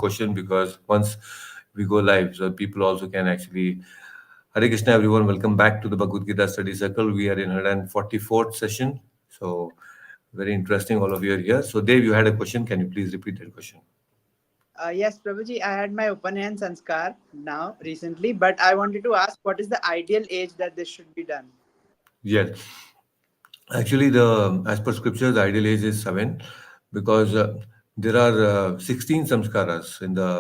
question because once we go live, so people also can actually. Hare Krishna, everyone. Welcome back to the Bhagavad Gita Study Circle. We are in 144th session. So, very interesting. All of you are here. So, Dave, you had a question. Can you please repeat that question? Yes, Prabhuji, I had my open hand sanskar now recently, but I wanted to ask what is the ideal age that this should be done? Yes. Actually, the as per scripture, the ideal age is 7 because there are 16 samskaras in the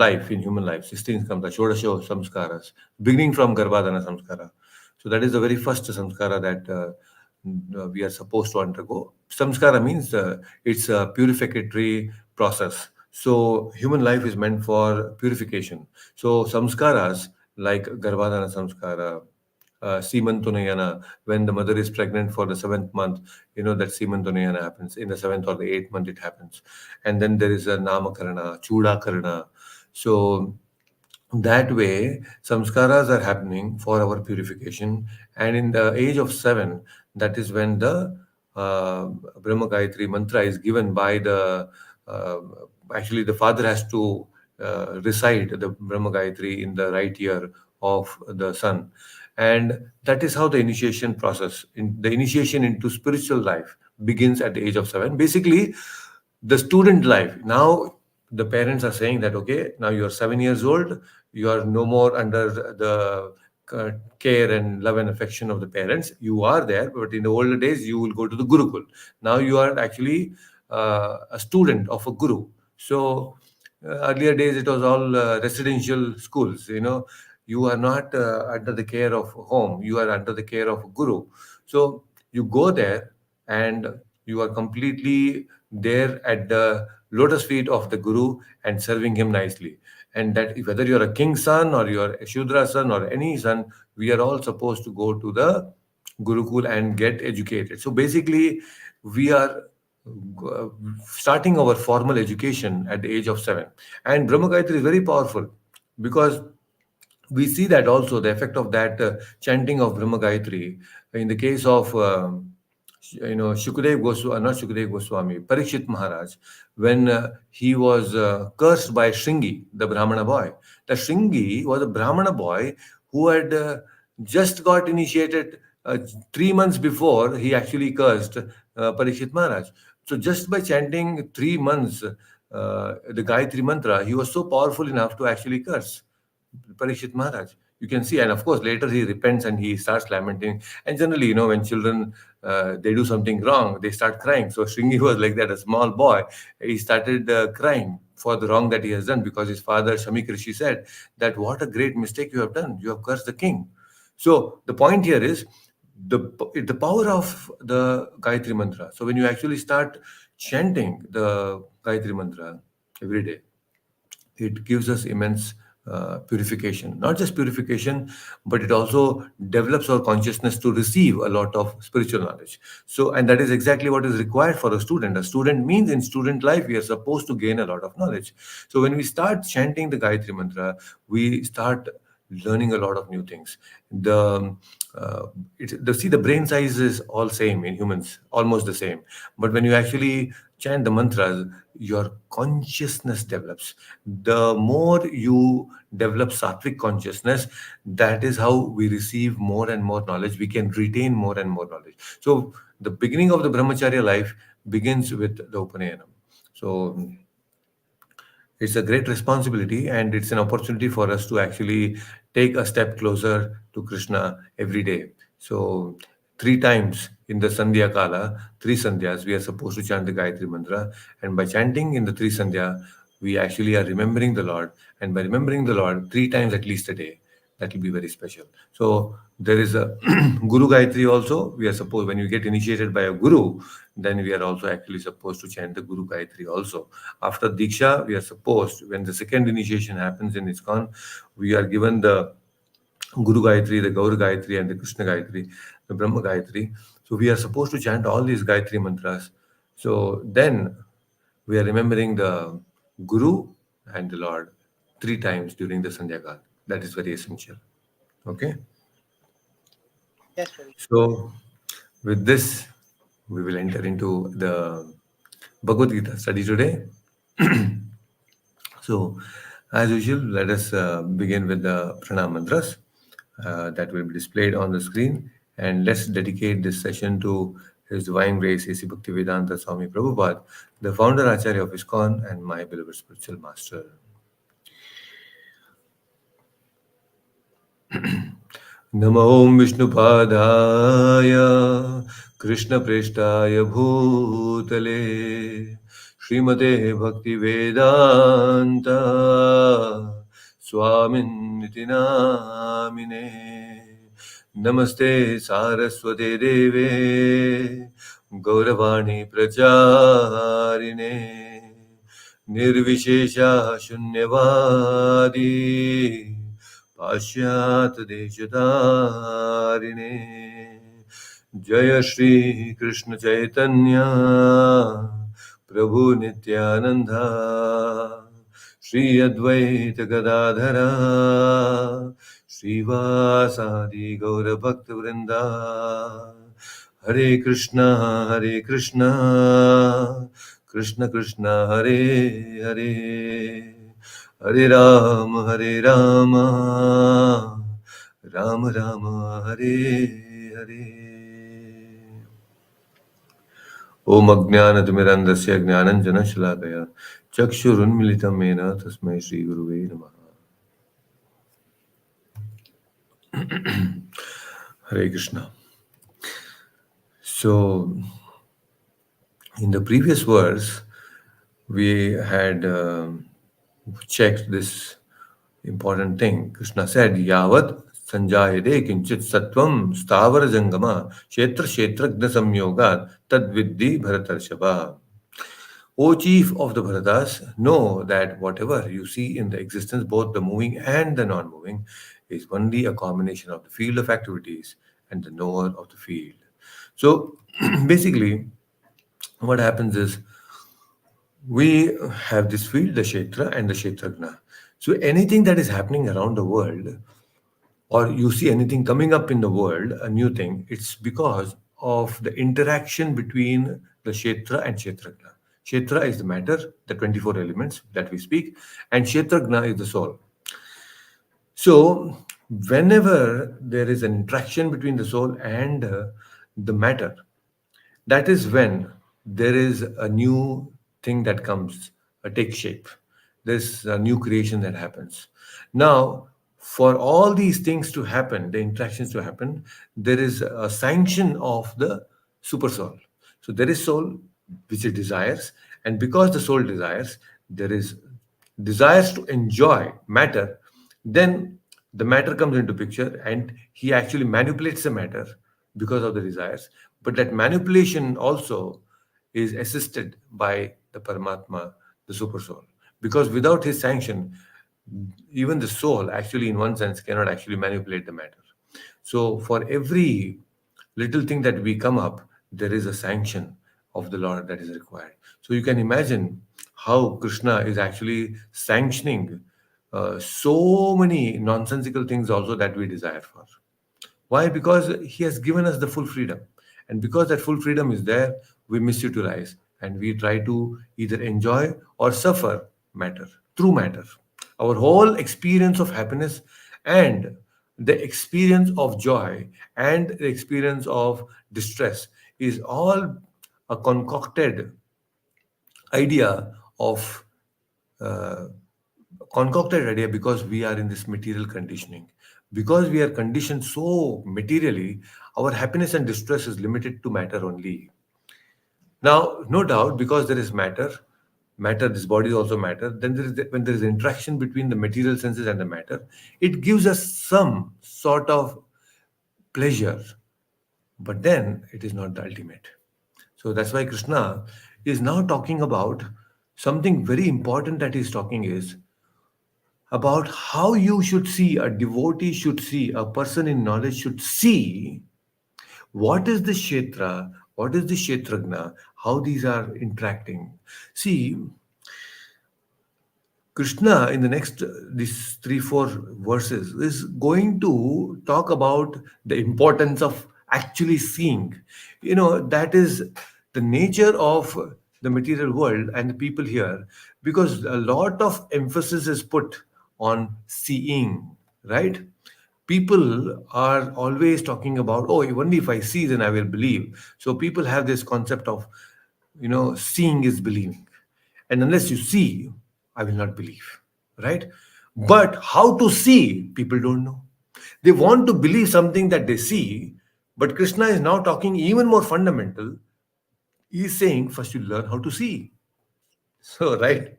life, in human life. 16 samskaras, Shodasho samskaras, beginning from Garbhadana samskara. So that is the very first samskara that we are supposed to undergo. Samskara means it's a purificatory process. So human life is meant for purification. So samskaras like Garbhadana samskara, Seemantunayana, when the mother is pregnant for the 7th month, you know that Seemantunayana happens. In the 7th or the 8th month, it happens. And then there is a Namakarana, Chudakarana. So that way, samskaras are happening for our purification. And in the age of 7, that is when the Brahma Gayatri mantra is given by the, uh, actually, the father has to recite the Brahma Gayatri in the right ear of the son. And that is how the initiation process, the initiation into spiritual life begins at the age of 7. Basically, the student life. Now, the parents are saying that, okay, now you are 7 years old, you are no more under the care and love and affection of the parents. You are there, but in the older days, you will go to the Gurukul. Now you are actually a student of a Guru. So, earlier days, it was all residential schools, you are not under the care of home, you are under the care of guru. So you go there and you are completely there at the lotus feet of the guru and serving him nicely. And that whether you're a king's son or you're a shudra son or any son, we are all supposed to go to the gurukul and get educated. So basically we are uh, starting our formal education at the age of 7. And Brahma Gayatri is very powerful because we see that also the effect of that chanting of Brahma Gayatri in the case of Shukadev Goswami, not Shukadev Goswami, Parikshit Maharaj, when he was cursed by Shringi, the Brahmana boy. The Shringi was a Brahmana boy who had just got initiated 3 months before he actually cursed Parikshit Maharaj. So just by chanting 3 months the Gayatri mantra, he was so powerful enough to actually curse Parikshit Maharaj. You can see, and of course, later he repents and he starts lamenting. And generally, when children they do something wrong, they start crying. So Shringi was like that, a small boy. He started crying for the wrong that he has done because his father Shamik Rishi said that what a great mistake you have done. You have cursed the king. So the point here is the power of the Gayatri mantra. So when you actually start chanting the Gayatri mantra every day, it gives us immense purification. Not just purification, but it also develops our consciousness to receive a lot of spiritual knowledge. So, and that is exactly what is required for a student. A student means in student life, we are supposed to gain a lot of knowledge. So, when we start chanting the Gayatri Mantra, we start learning a lot of new things. The brain size is all same in humans, almost the same. But when you actually chant the mantras, your consciousness develops. The more you develop sattvic consciousness, that is how we receive more and more knowledge. We can retain more and more knowledge. So the beginning of the brahmacharya life begins with the Upanayanam. So it's a great responsibility and it's an opportunity for us to actually take a step closer to Krishna every day. So, 3 times in the Sandhya Kala, 3 Sandhyas, we are supposed to chant the Gayatri Mantra. And by chanting in the 3 Sandhya, we actually are remembering the Lord. And by remembering the Lord 3 times at least a day, that will be very special. So, there is a Guru Gayatri also. We are supposed, when you get initiated by a Guru, then we are also actually supposed to chant the Guru Gayatri also. After Diksha, we are supposed, when the second initiation happens in ISKCON, we are given the Guru Gayatri, the Gaur Gayatri, and the Krishna Gayatri, the Brahma Gayatri. So we are supposed to chant all these Gayatri mantras. So then we are remembering the Guru and the Lord 3 times during the Sandhya Kal. That is very essential. Okay. Yes, Prabhuji. So with this, we will enter into the Bhagavad Gita study today. So, as usual, let us begin with the pranam mantras that will be displayed on the screen. And let's dedicate this session to His Divine Grace, A.C. Bhaktivedanta Swami Prabhupada, the founder Acharya of ISKCON and my beloved spiritual master. नमो ॐ विष्णुपादाय कृष्णप्रेष्ठाय भूतले श्रीमते भक्तिवेदान्त स्वामिन्निति नामिने नमस्ते सारस्वते देवे गौरवाणी प्रचारिणे निर्विशेषा शून्यवादी पाश्चात्यदेशतारिणे जय श्री कृष्ण चैतन्य प्रभु नित्यानंद श्री अद्वैत गदाधर श्रीवासादि गौर भक्त वृंदा हरे कृष्णा कृष्ण कृष्ण हरे हरे हरे राम राम राम हरे हरे ओम अज्ञानतिमिरन्धस्य ज्ञानञ्जनशलाकया चक्षुरुन्मिलितं येन तस्मै श्रीगुरुवे नमः Hare Krishna. So, in the previous verse, we had checked this important thing. Krishna said, Yavat sanjayade kinchit sattvam stavara jangama kshetra kshetragna samyogat tad viddhi bharatarshava. O chief of the Bharatas, know that whatever you see in the existence, both the moving and the non moving, is only a combination of the field of activities and the knower of the field. So basically, what happens is we have this field, the Kshetra and the Kshetragna. So anything that is happening around the world, or you see anything coming up in the world, a new thing, it's because of the interaction between the Kshetra and Kshetragna. Kshetra is the matter, the 24 elements that we speak, and Kshetragna is the soul. So, whenever there is an interaction between the soul and the matter, that is when there is a new thing that comes, takes shape. There's a new creation that happens. Now, for all these things to happen, the interactions to happen, there is a sanction of the super soul. So there is soul which it desires, and because the soul desires, there is desires to enjoy matter, then the matter comes into picture and he actually manipulates the matter because of the desires. But that manipulation also is assisted by the Paramatma, the super soul. Because without his sanction, even the soul actually, in one sense, cannot actually manipulate the matter. So for every little thing that we come up, there is a sanction of the Lord that is required. So you can imagine how Krishna is actually sanctioning so many nonsensical things also that we desire for. Why? Because he has given us the full freedom. And because that full freedom is there, we misutilize and we try to either enjoy or suffer matter, through matter. Our whole experience of happiness and the experience of joy and the experience of distress is all a concocted idea of uh, concocted idea because we are in this material conditioning. Because we are conditioned so materially, our happiness and distress is limited to matter only. Now, no doubt, because there is matter, this body is also matter, then when there is interaction between the material senses and the matter, it gives us some sort of pleasure, but then it is not the ultimate. So that's why Krishna is now talking about something very important that he's talking is about how you should see, a devotee should see, a person in knowledge should see what is the Kshetra, what is the Kshetragna, how these are interacting. See, Krishna in the next these 3 4 verses is going to talk about the importance of actually seeing. That is the nature of the material world and the people here, because a lot of emphasis is put on seeing, right? People are always talking about, oh, only if I see, then I will believe. So people have this concept of, seeing is believing. And unless you see, I will not believe, right? But how to see, people don't know. They want to believe something that they see, but Krishna is now talking even more fundamental. He's saying first you learn how to see. So, right?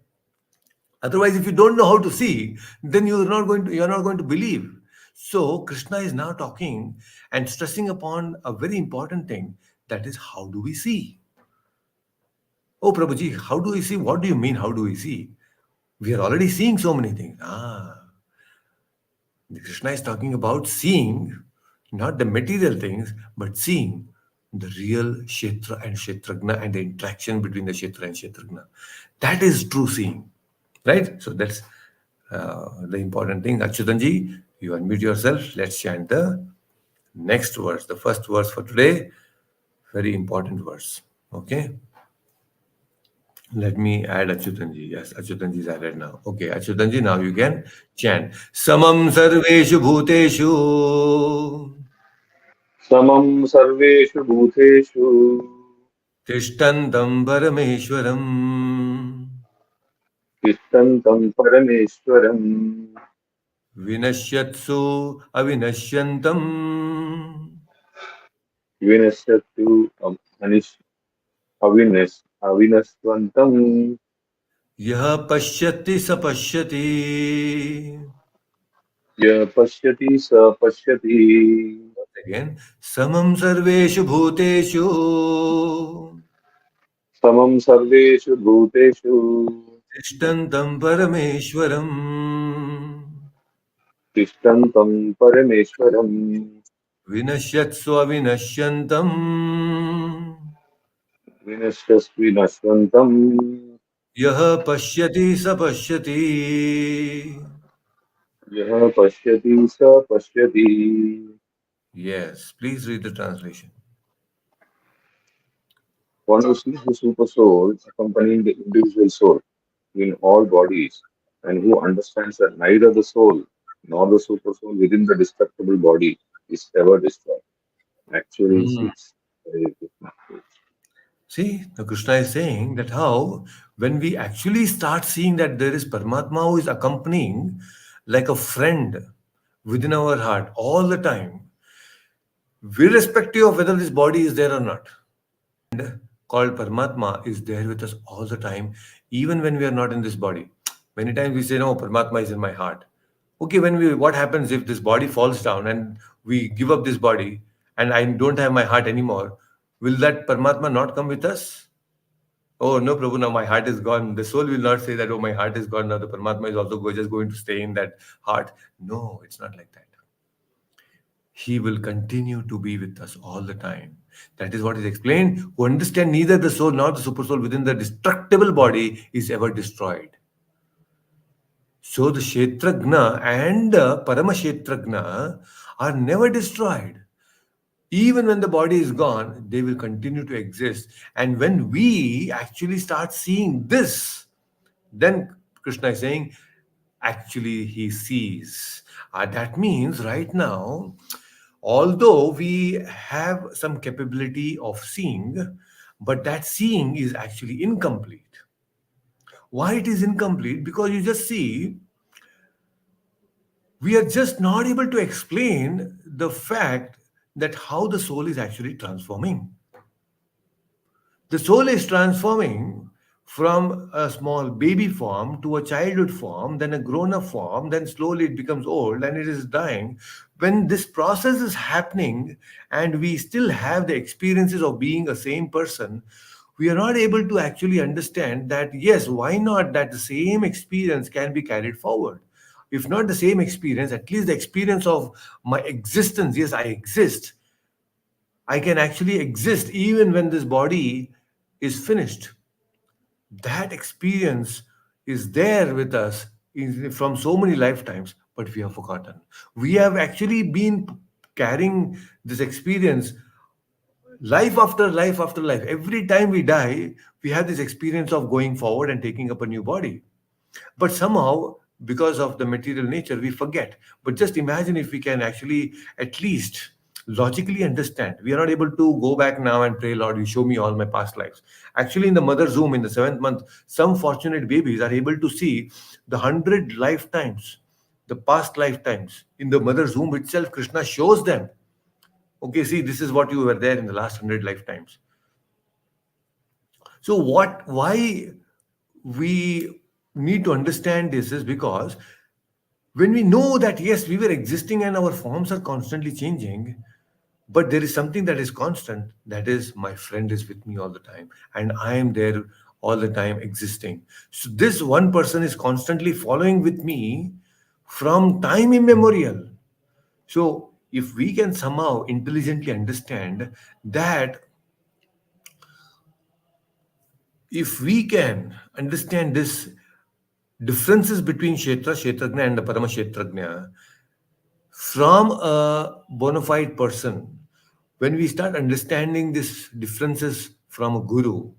Otherwise, if you don't know how to see, then you're not going to believe. So Krishna is now talking and stressing upon a very important thing, that is, how do we see? Oh, Prabhuji, how do we see? What do you mean, how do we see? We are already seeing so many things. Krishna is talking about seeing not the material things, but seeing the real Kshetra and Kshetragna and the interaction between the Kshetra and Kshetragna. That is true seeing, right? So that's the important thing. Achyutanji, you unmute yourself. Let's chant the next verse, the first verse for today. Very important verse. Okay. Let me add Achyutanji. Yes, Achyutanji is added now. Okay, Achyutanji, now you can chant. Samam sarveshu bhuteshu समं सर्वेषु भूतेषु तिष्ठन्तं परमेश्वरम् तिष्ठन्तं परमेश्वरम् विनश्यत्सु अविनश्यन्तम् विनश्यतु अनिश् अविनश्वन्तम् यः पश्यति स पश्यति. यः पश्यति स पश्यति Again, समं सर्वेषु भूतेषु समं सर्वेषु भूतेषु तिष्ठन्तं परमेश्वरम् तिष्ठन्तं परमेश्वरम् विनश्यत्सु अविनश्यन्तम् विनश्यस्विनश्वन्तम् यः पश्यति स पश्यति. यः पश्यति स पश्यति. Yes, please read the translation. One who sees the super soul accompanying the individual soul in all bodies, and who understands that neither the soul nor the super soul within the destructible body is ever destroyed. Actually, Hmm. it's very good. See, the Krishna is saying that how, when we actually start seeing that there is Paramatma who is accompanying like a friend within our heart all the time, irrespective of whether this body is there or not, called Paramatma is there with us all the time, even when we are not in this body. Many times we say, no, Paramatma is in my heart. Okay, what happens if this body falls down and we give up this body and I don't have my heart anymore? Will that Paramatma not come with us? Oh, no, Prabhu, now my heart is gone. The soul will not say that, oh, my heart is gone. Now the Paramatma is also just going to stay in that heart. No, it's not like that. He will continue to be with us all the time. That is what is explained. Who understand neither the soul nor the super soul within the destructible body is ever destroyed. So the Kshetragna and Paramashetragna are never destroyed. Even when the body is gone, they will continue to exist. And when we actually start seeing this, then Krishna is saying, actually, he sees. That means right now, although we have some capability of seeing, but that seeing is actually incomplete. Why it is incomplete? Because you just see, we are just not able to explain the fact that how the soul is actually transforming. The soul is transforming from a small baby form to a childhood form, then a grown up form, then slowly it becomes old and it is dying. When this process is happening and we still have the experiences of being a same person, we are not able to actually understand that, yes, why not that the same experience can be carried forward? If not the same experience, at least the experience of my existence, yes, I exist. I can actually exist even when this body is finished. That experience is there with us from so many lifetimes, but we have forgotten. We have actually been carrying this experience Life after life after life, every time we die, we have this experience of going forward and taking up a new body. But somehow, because of the material nature, we forget. But just imagine if we can actually at least logically understand. We are not able to go back now and pray, Lord, you show me all my past lives. Actually, in the mother's womb, in the seventh month, some fortunate babies are able to see the 100 lifetimes, the past lifetimes. In the mother's womb itself, Krishna shows them. Okay, see, this is what you were there in the last 100 lifetimes. So, why we need to understand this is because when we know that yes, we were existing and our forms are constantly changing, but there is something that is constant, that is, my friend is with me all the time, and I am there all the time existing. So, this one person is constantly following with me from time immemorial. So, if we can somehow intelligently understand that, if we can understand this differences between Kshetra, Kshetrajna and the Paramashetrajna from a bona fide person, when we start understanding these differences from a guru,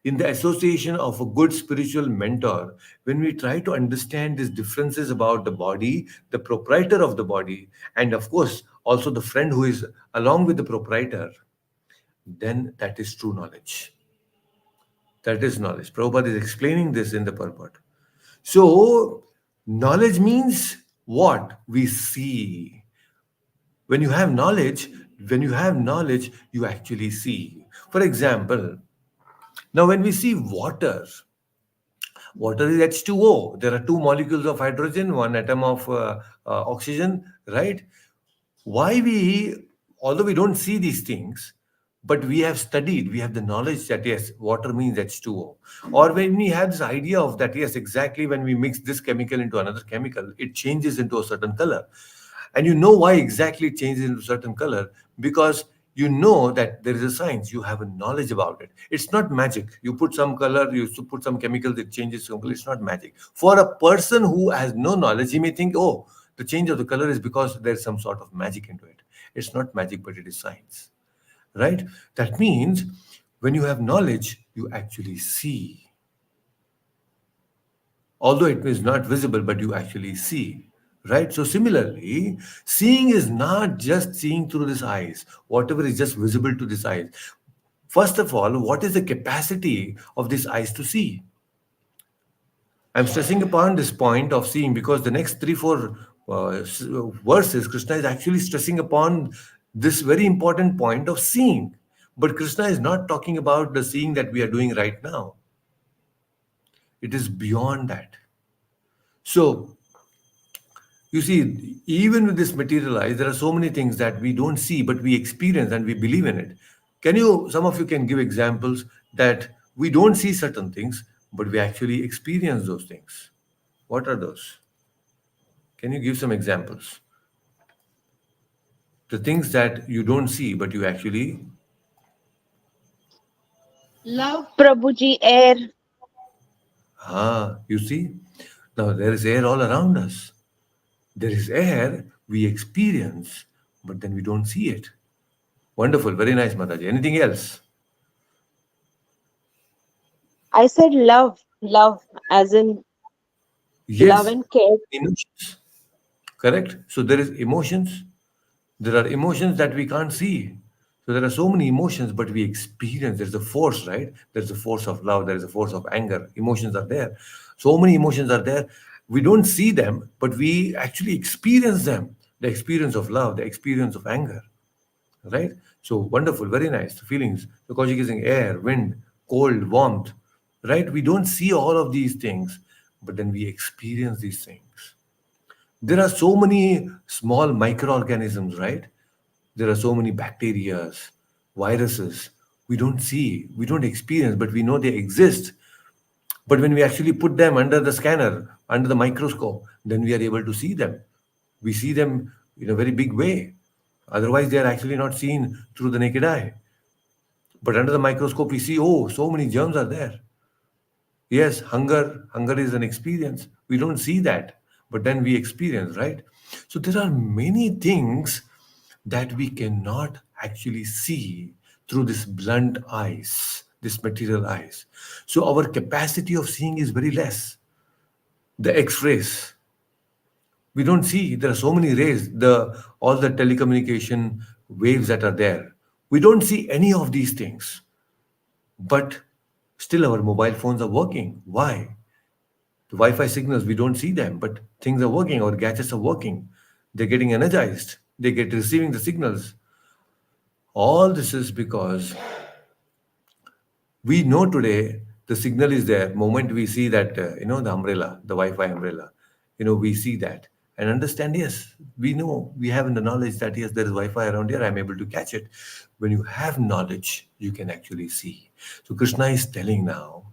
in the association of a good spiritual mentor, when we try to understand these differences about the body, the proprietor of the body, and of course also the friend who is along with the proprietor, then that is true knowledge. That is knowledge. Prabhupada is explaining this in the purport. So, knowledge means what? We see. When you have knowledge, you actually see. For example, now when we see water, water is H2O. There are two molecules of hydrogen, one atom of oxygen, right? Why we, although we don't see these things, but we have studied, we have the knowledge that yes, water means H2O. Or when we have this idea of that, yes, exactly when we mix this chemical into another chemical, it changes into a certain color. And you know why exactly it changes into a certain color? Because you know that there is a science, you have a knowledge about it. It's not magic. You put some color, put some chemicals, it changes some color. It's not magic. For a person who has no knowledge, he may think, oh, the change of the color is because there's some sort of magic into it. It's not magic, but it is science, right? That means when you have knowledge, you actually see. Although it is not visible, but you actually see, right? So similarly, seeing is not just seeing through these eyes, whatever is just visible to this eyes. First of all, what is the capacity of these eyes to see? I'm stressing upon this point of seeing because the next three, four verses, Krishna is actually stressing upon this very important point of seeing. But Krishna is not talking about the seeing that we are doing right now. It is beyond that. So, you see, even with this material eyes, there are so many things that we don't see, but we experience and we believe in it. Some of you can give examples that we don't see certain things, but we actually experience those things. What are those? Can you give some examples? The things that you don't see, but you actually, Love Prabhuji air. you see? Now there is air all around us. There is air we experience, but then we don't see it. Wonderful, very nice, Mataji. Anything else? I said love, love, as in love Yes, and care. emotions. Correct? So there is emotions. There are emotions that we can't see. So there are so many emotions, but we experience. There's a force, right? There's a force of love. There is a force of anger. Emotions are there. So many emotions are there. We don't see them, but we actually experience them. The experience of love, the experience of anger, right? So wonderful, very nice. The feelings. So Kojik is saying air, wind, cold, warmth, right? We don't see all of these things, but then we experience these things. There are so many small microorganisms, right? There are so many bacteria, viruses. We don't see, we don't experience, but we know they exist. But when we actually put them under the scanner, under the microscope, then we are able to see them. We see them in a very big way. Otherwise, they are actually not seen through the naked eye. But under the microscope, we see, oh, so many germs are there. Yes, hunger is an experience. We don't see that, but then we experience, right? So there are many things that we cannot actually see through this blunt eyes, this material eyes. So our capacity of seeing is very less. The X-rays, we don't see. There are so many rays, the all the telecommunication waves that are there. We don't see any of these things, but still our mobile phones are working. Why? The Wi-Fi signals, we don't see them, but things are working. Our gadgets are working. They're getting energized. They get receiving the signals. All this is because we know today the signal is there. Moment we see that, the umbrella, the Wi-Fi umbrella, we see that and understand. Yes, we know, we have in the knowledge that yes, there is Wi-Fi around here. I'm able to catch it. When you have knowledge, you can actually see. So Krishna is telling now,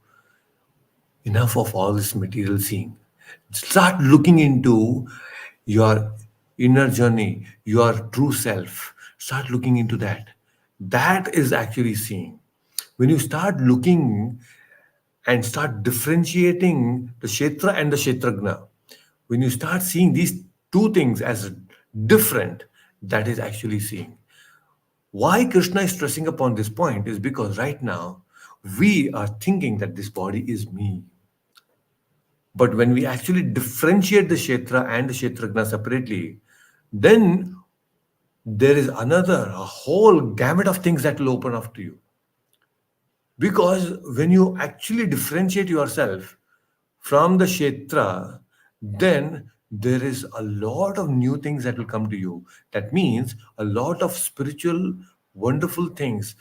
enough of all this material seeing. Start looking into your inner journey, your true self. Start looking into that. That is actually seeing. When you start looking and start differentiating the Kshetra and the Kshetragna, when you start seeing these two things as different, that is actually seeing. Why Krishna is stressing upon this point is because right now we are thinking that this body is me. But when we actually differentiate the Kshetra and the Kshetragna separately, then there is a whole gamut of things that will open up to you. Because when you actually differentiate yourself from the Kshetra, then there is a lot of new things that will come to you. That means a lot of spiritual, wonderful things.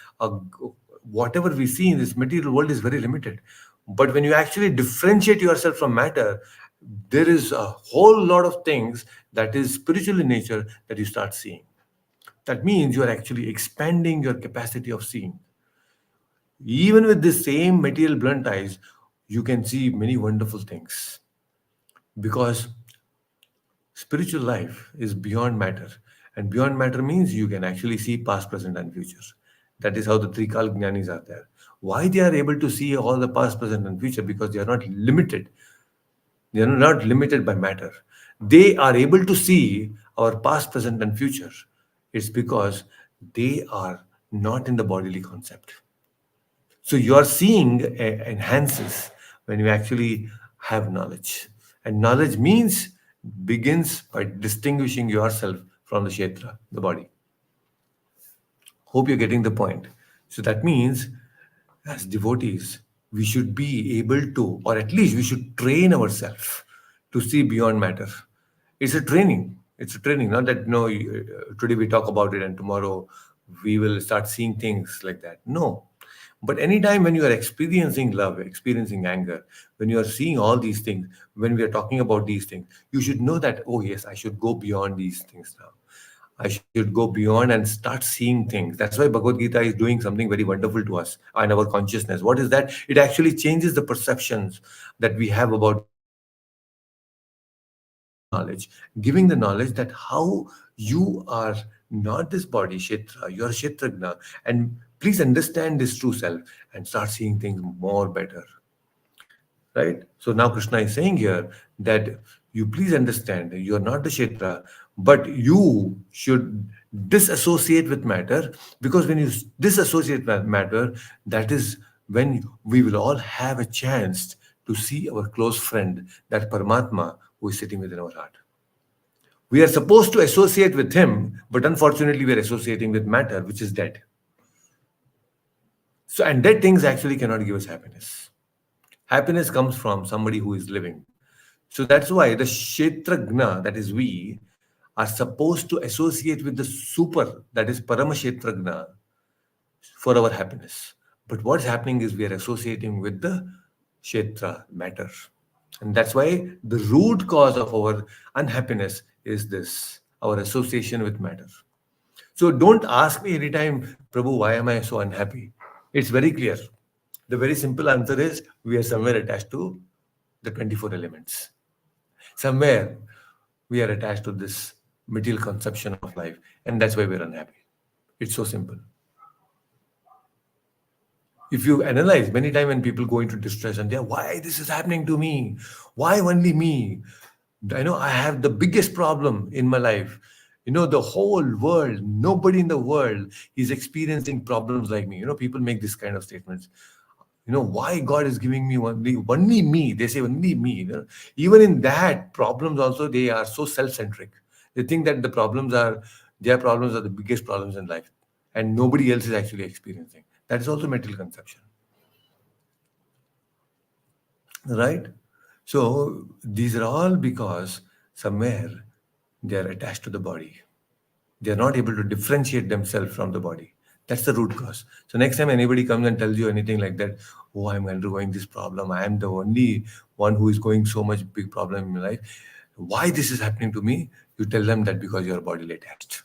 Whatever we see in this material world is very limited. But when you actually differentiate yourself from matter, there is a whole lot of things that is spiritual in nature that you start seeing. That means you are actually expanding your capacity of seeing. Even with the same material blunt eyes, you can see many wonderful things because spiritual life is beyond matter. And beyond matter means you can actually see past, present, and future. That is how the three Kal Jnanis are there. Why they are able to see all the past, present, and future? Because they are not limited. They are not limited by matter. They are able to see our past, present, and future. It's because they are not in the bodily concept. So your seeing enhances when you actually have knowledge. And knowledge means begins by distinguishing yourself from the Kshetra, the body. Hope you're getting the point. So that means, as devotees, we should be able to, or at least we should train ourselves to see beyond matter. It's a training. It's a training. Not that, no, today we talk about it and tomorrow we will start seeing things like that. No. But anytime when you are experiencing love, experiencing anger, when you are seeing all these things, when we are talking about these things, you should know that, oh, yes, I should go beyond these things now. I should go beyond and start seeing things. That's why Bhagavad Gita is doing something very wonderful to us and our consciousness. What is that? It actually changes the perceptions that we have about reality. Giving the knowledge that how you are not this body, Kshetra, you are Kshetragna. And please understand this true self and start seeing things more better. Right? So now Krishna is saying here that you please understand you are not the Kshetra, but you should disassociate with matter, because when you disassociate with matter, that is when we will all have a chance to see our close friend, that Paramatma who is sitting within our heart. We are supposed to associate with him, but unfortunately we are associating with matter, which is dead. So, and dead things actually cannot give us happiness. Happiness comes from somebody who is living. So that's why the Kshetragna, that is we, are supposed to associate with the super, that is Paramashetragna, for our happiness. But what's happening is we are associating with the Kshetra, matter. And that's why the root cause of our unhappiness is this, our association with matter. So don't ask me anytime, Prabhu, why am I so unhappy? It's very clear. The very simple answer is we are somewhere attached to the 24 elements. Somewhere we are attached to this material conception of life, and that's why we're unhappy. It's so simple. If you analyze many times when people go into distress and they're, why this is happening to me? Why only me? I know I have the biggest problem in my life. The whole world, nobody in the world is experiencing problems like me. People make this kind of statements. Why God is giving me only me. They say only me. Even in that problems also, they are so self-centric. They think that their problems are the biggest problems in life, and nobody else is actually experiencing. That is also mental conception, right? So these are all because somewhere they are attached to the body. They are not able to differentiate themselves from the body. That's the root cause. So next time anybody comes and tells you anything like that, oh, I'm undergoing this problem, I am the only one who is going so much big problem in my life, why this is happening to me, you tell them that because you are bodily attached.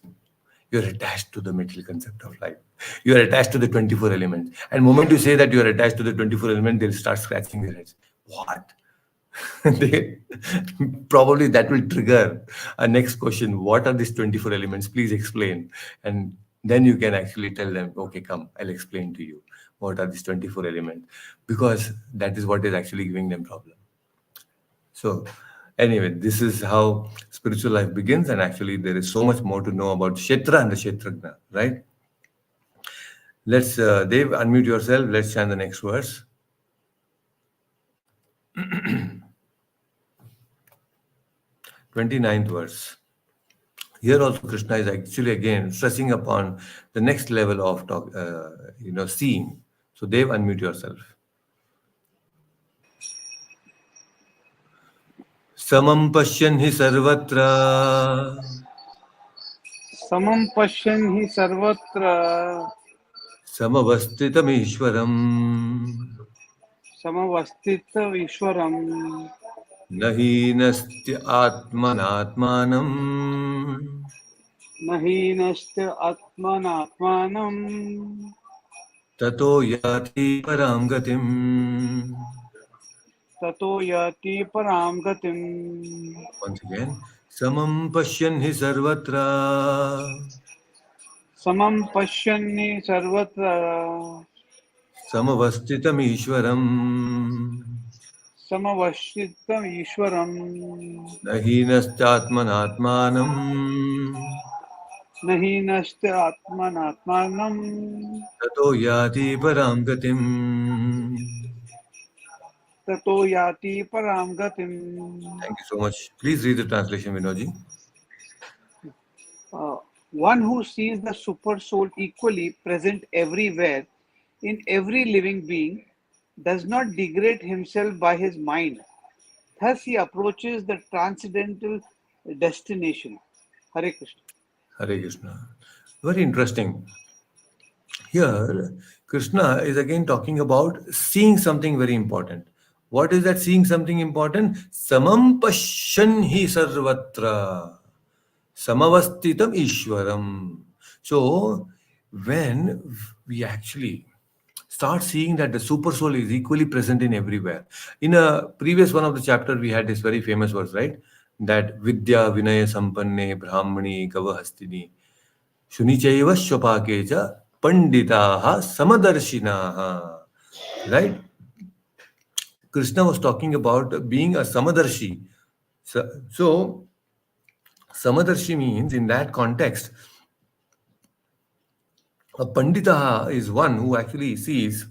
You're attached to the material concept of life. You are attached to the 24 elements. And the moment you say that you are attached to the 24 elements, they'll start scratching their heads. What? they, Probably that will trigger a next question. What are these 24 elements? Please explain. And then you can actually tell them, okay, come, I'll explain to you what are these 24 elements. Because that is what is actually giving them problem. So anyway, this is how spiritual life begins. And actually, there is so much more to know about Kshetra and the Kshetragna, right? Let's, Dave, unmute yourself. Let's chant the next verse. 29th verse. Here also Krishna is actually again stressing upon the next level of seeing. So Dev, unmute yourself. Samam pashyan hi sarvatra समं पश्यन् हि सर्वत्र samavasthitam ishwaram समवस्थितमीश्वरम् nahi nastya atmanatmanam न हीनश्च आत्मनात्मानं tato yati param gatim. ततो याति परां गतिम्. Once again, samam pashyan hi sarvatra समं पश्यन्नि सर्वत्र samavasthitam ishwaram समवस्थितमीश्वरम् न हीनश्चात्मनात्मानम् न हीनश्च आत्मनात्मानं ततो याति परां गतिम्. ततो याति परां गतिम्. Thank you so much. Please read the translation, Vinodji. One who sees the super soul equally present everywhere in every living being does not degrade himself by his mind. Thus he approaches the transcendental destination. Hare Krishna. Hare Krishna. Very interesting. Here, Krishna is again talking about seeing something very important. What is that seeing something important? Samam pashyan hi sarvatra. Samavastitam Ishwaram. So, when we actually start seeing that the super soul is equally present in everywhere. In a previous one of the chapter, we had this very famous verse, right? That Vidya Vinaya Sampanne Brahmani Gavahastini Shunichaiva Shvapakeja Panditaha Samadarshinaha. Right? Krishna was talking about being a Samadarshi. So Samadarshi means in that context, a Pandita is one who actually sees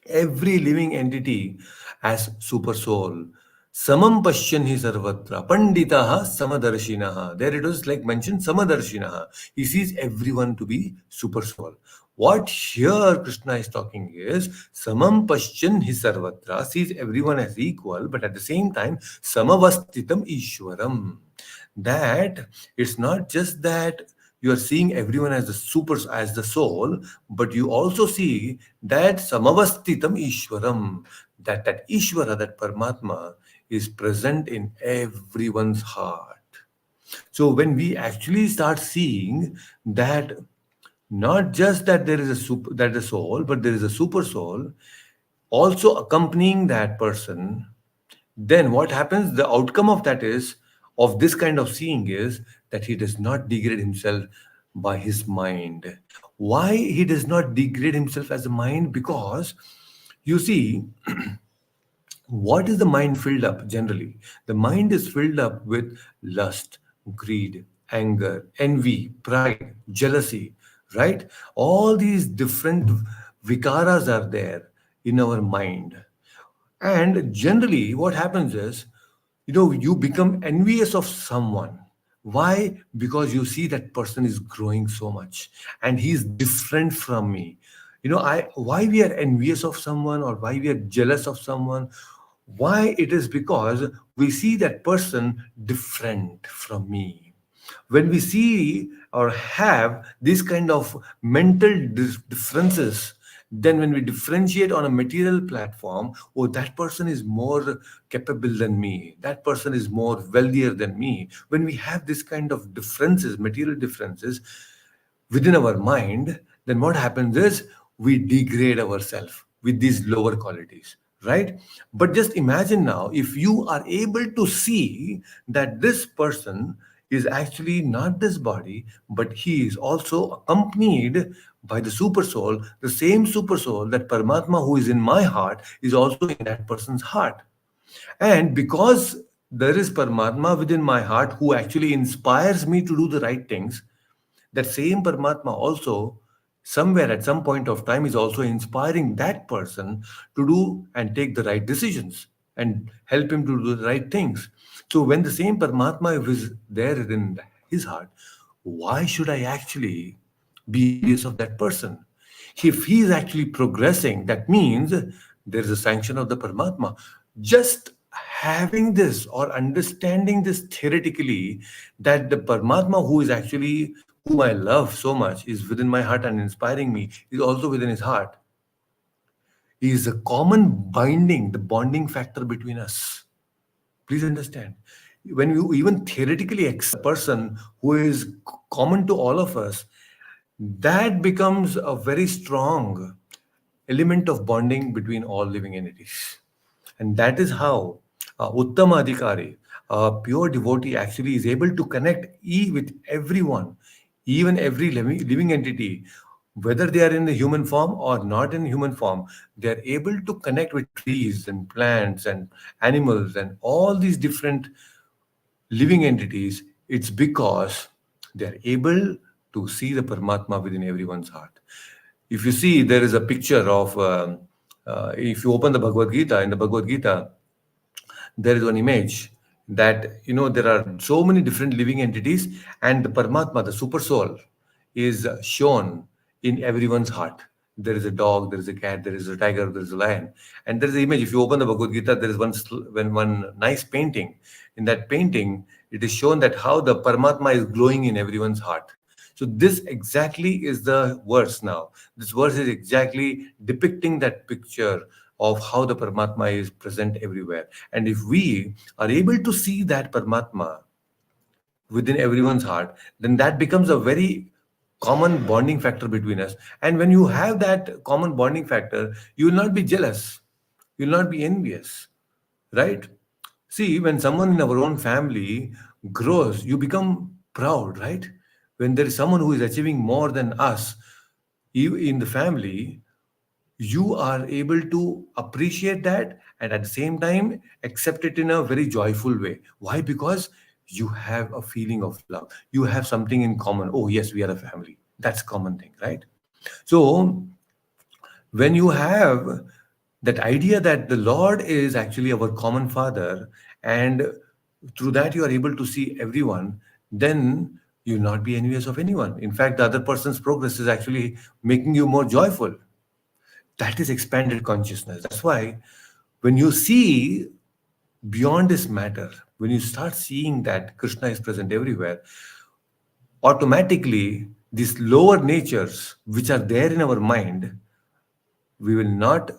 every living entity as super soul. Samam pashyan hi sarvatra. Panditaha samadarshinaha. There it was like mentioned samadarshinaha. He sees everyone to be super soul. What here Krishna is talking is samam pashyan hi sarvatra, sees everyone as equal, but at the same time samavastitam ishwaram. That it's not just that you are seeing everyone as the as the soul, but you also see that samavastitam ishwaram, that ishwara, that Paramatma is present in everyone's heart. So when we actually start seeing that not just that there is a that the soul, but there is a super soul also accompanying that person, then what happens? The outcome of that is, of this kind of seeing, is that he does not degrade himself by his mind. Why he does not degrade himself as a mind? Because you see, what is the mind filled up generally? The mind is filled up with lust, greed, anger, envy, pride, jealousy, right? All these different vikaras are there in our mind. And generally, what happens is, you become envious of someone. Why? Because you see that person is growing so much and he's different from me. I why we are envious of someone or why we are jealous of someone, why it is because we see that person different from me. When we see or have this kind of mental differences, then when we differentiate on a material platform, oh, that person is more capable than me, that person is more wealthier than me. When we have this kind of differences, material differences within our mind, then what happens is we degrade ourselves with these lower qualities, right? But just imagine now, if you are able to see that this person is actually not this body, but he is also accompanied by the super soul, the same super soul, that Paramatma who is in my heart is also in that person's heart. And because there is Paramatma within my heart who actually inspires me to do the right things, that same Paramatma also, somewhere at some point of time, is also inspiring that person to do and take the right decisions and help him to do the right things. So when the same Paramatma is there in his heart, why should I actually be envious of that person? If he is actually progressing, that means there is a sanction of the Paramatma. Just having this or understanding this theoretically, that the Paramatma who is actually, whom I love so much, is within my heart and inspiring me, is also within his heart, is a common binding, the bonding factor between us. Please understand. When you even theoretically accept person who is common to all of us, that becomes a very strong element of bonding between all living entities. And that is how Uttama Adhikari, a pure devotee, actually is able to connect with everyone, even every living entity, whether they are in the human form or not in human form. They are able to connect with trees and plants and animals and all these different living entities. It's because they're able to see the Paramatma within everyone's heart. If you see, there is a picture of, if you open the Bhagavad Gita, in the Bhagavad Gita, there is one image that, there are so many different living entities, and the Paramatma, the super soul, is shown in everyone's heart. There is a dog, there is a cat, there is a tiger, there is a lion, and there is an image. If you open the Bhagavad Gita, there is one nice painting. In that painting, it is shown that how the Paramatma is glowing in everyone's heart. So this exactly is the verse now. This verse is exactly depicting that picture of how the Paramatma is present everywhere. And if we are able to see that Paramatma within everyone's heart, then that becomes a very common bonding factor between us. And when you have that common bonding factor, you will not be jealous, you will not be envious, right? See, when someone in our own family grows, you become proud, right? When there is someone who is achieving more than us, you in the family, you are able to appreciate that and at the same time accept it in a very joyful way. Why? Because you have a feeling of love. You have something in common. Oh, yes, we are a family. That's a common thing, right? So when you have that idea that the Lord is actually our common Father, and through that you are able to see everyone, then you'll not be envious of anyone. In fact, the other person's progress is actually making you more joyful. That is expanded consciousness. That's why when you see beyond this matter, when you start seeing that Krishna is present everywhere, automatically these lower natures which are there in our mind, we will not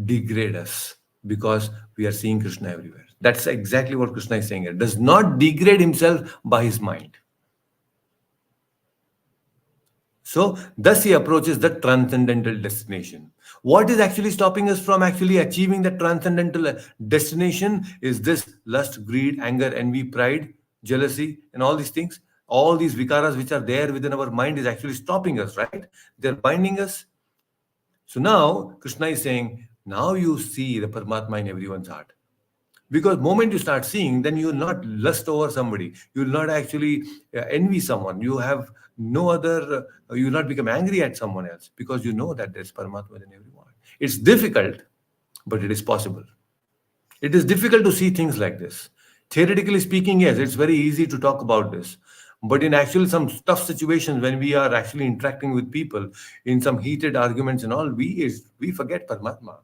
degrade us because we are seeing Krishna everywhere. That's exactly what Krishna is saying here. Does not degrade himself by his mind. So, thus he approaches the transcendental destination. What is actually stopping us from actually achieving the transcendental destination is this lust, greed, anger, envy, pride, jealousy, and all these things. All these vikaras which are there within our mind is actually stopping us, right? They're binding us. So now Krishna is saying, now you see the Paramatma in everyone's heart. Because moment you start seeing, then you will not lust over somebody, you will not actually envy someone, you have no other you will not become angry at someone else, because you know that there's Paramatma in everyone. It's difficult, but it is possible. It is difficult to see things like this. Theoretically speaking, yes, it's very easy to talk about this. But in actual some tough situations, when we are actually interacting with people in some heated arguments and all, we forget Paramatma.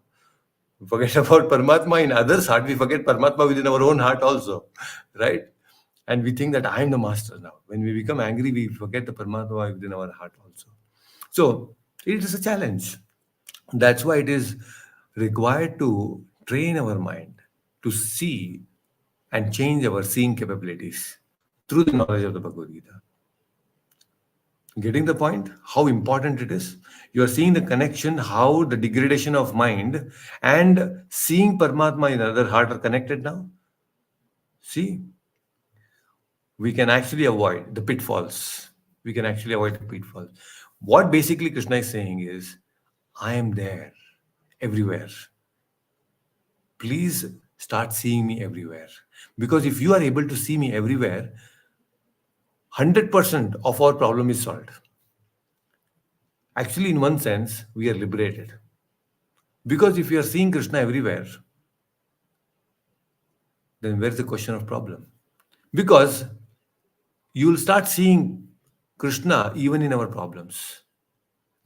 We forget about Paramatma in others' heart. We forget Paramatma within our own heart also, right? And we think that I am the master now. When we become angry, we forget the Paramatma within our heart also. So it is a challenge. That's why it is required to train our mind to see and change our seeing capabilities through the knowledge of the Bhagavad Gita. Getting the point? How important it is? You are seeing the connection, how the degradation of mind and seeing Paramatma in another heart are connected now. See, we can actually avoid the pitfalls. We can actually avoid the pitfalls. What basically Krishna is saying is, I am there everywhere. Please start seeing me everywhere. Because if you are able to see me everywhere, 100% of our problem is solved. Actually, in one sense, we are liberated. Because if you are seeing Krishna everywhere, then where's the question of problem? Because you will start seeing Krishna even in our problems.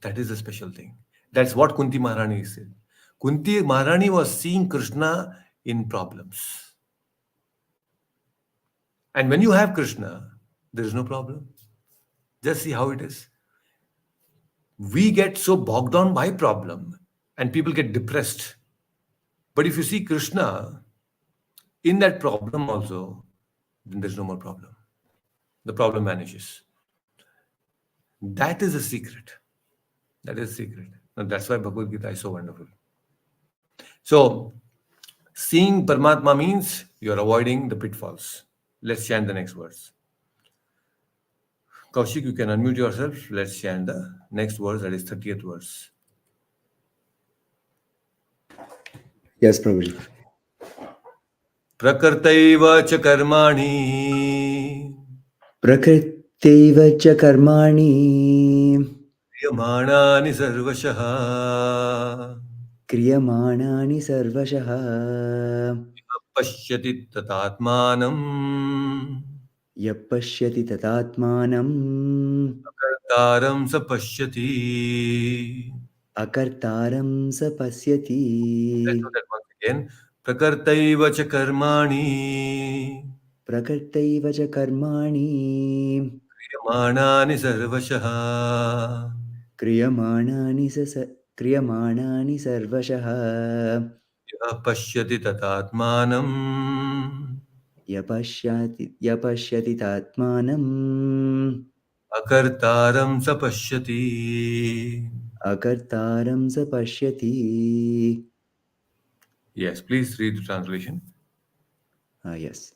That is a special thing. That's what Kunti Maharani said. Kunti Maharani was seeing Krishna in problems. And when you have Krishna, there is no problem. Just see how it is. We get so bogged down by problem and people get depressed. But if you see Krishna in that problem also, then there's no more problem. The problem vanishes. That is a secret. That is a secret. And that's why Bhagavad Gita is so wonderful. So, seeing Paramatma means you're avoiding the pitfalls. Let's chant the next verse. Kaushik, you can unmute yourself. Let's chant the next verse, that is 30th verse. Yes, Prabhuji. प्रकृतैव च कर्माणि प्रकृत्यैव च कर्माणि क्रियमाणानि सर्वशः क्रियमाणानि सर्वशः पश्यति तथात्मानम् यः पश्यति तदात्मानम् अकर्तारं स पश्यति. अकर्तारं स पश्यति. Let's do that once again. प्रकृतैव च कर्माणि प्रकृत्यैव च कर्माणि क्रियमाणानि सर्वशः क्रियमाणानि सर्वशः यः पश्यति तथात्मानम् यः पश्यति तात्मानम् अकर्तारं स पश्यति. अकर्तारं स पश्यति. Yes, please read the translation. Yes.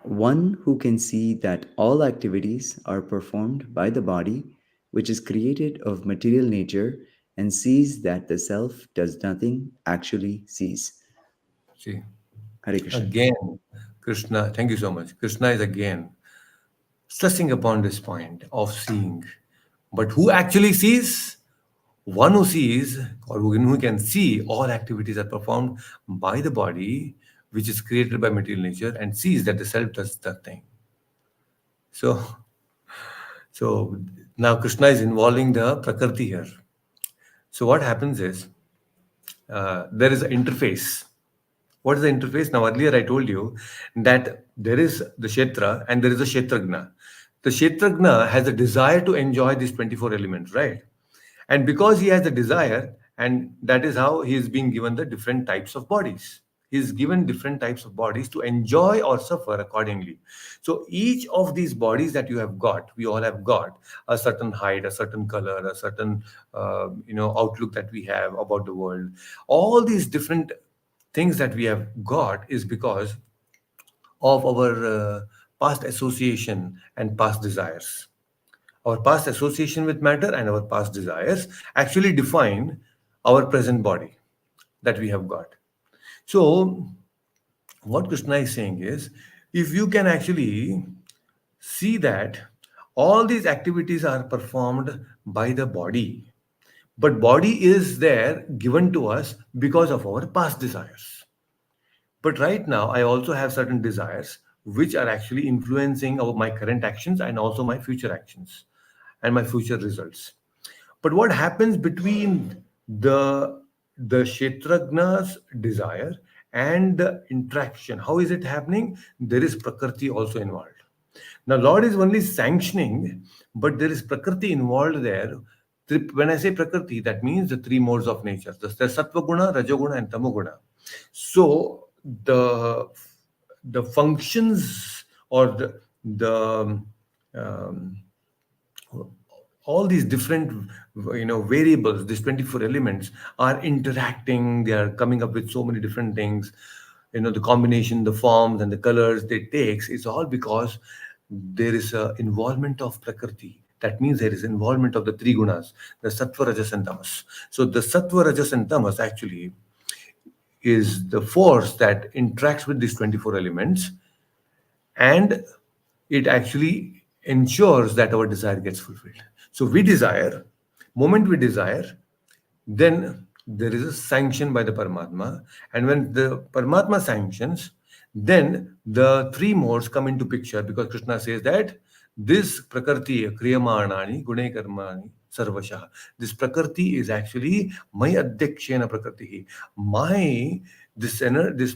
One who can see that all activities are performed by the body, which is created of material nature, and sees that the self does nothing, actually sees. See, Hare Krishna. again, Krishna, thank you so much. Krishna is again stressing upon this point of seeing. But who actually sees? One who sees, or who can see all activities are performed by the body, which is created by material nature, and sees that the self does that thing. So now Krishna is involving the Prakriti here. So what happens is there is an interface. What is the interface? Now earlier I told you that there is the Kshetra and there is a Kshetragna. The Kshetragna has a desire to enjoy these 24 elements, right? And because he has the desire, and that is how he is being given the different types of bodies. He is given different types of bodies to enjoy or suffer accordingly. So each of these bodies that you have got, we all have got a certain height, a certain color, a certain outlook that we have about the world. All these different things that we have got is because of our past association and past desires. Our past association with matter and our past desires actually define our present body. that we have got. So, what Krishna is saying is, if you can actually see that all these activities are performed by the body, but body is there given to us because of our past desires. But right now, I also have certain desires which are actually influencing my current actions and also my future actions and my future results. But what happens between the Kshetragna's desire and the interaction? How is it happening? There is Prakriti also involved. Now, Lord is only sanctioning, but there is Prakriti involved there. When I say Prakriti, that means the three modes of nature: the Sattva Guna, Rajoguna, and Tamoguna. So the functions or the um, all these different variables, these 24 elements are interacting, they are coming up with so many different things. The combination, the forms and the colors they takes, it's all because there is a involvement of Prakriti. That means there is involvement of the three gunas, the Sattva, Rajas and Tamas. So the Sattva, Rajas and Tamas actually is the force that interacts with these 24 elements, and it actually ensures that our desire gets fulfilled. So we desire, moment we desire, then there is a sanction by the Paramatma. And when the Paramatma sanctions, then the three modes come into picture, because Krishna says that this Prakriti, Kriyamanani, Gune Karmani, Sarvasha. This Prakriti is actually my Adhyakshena Prakriti. My this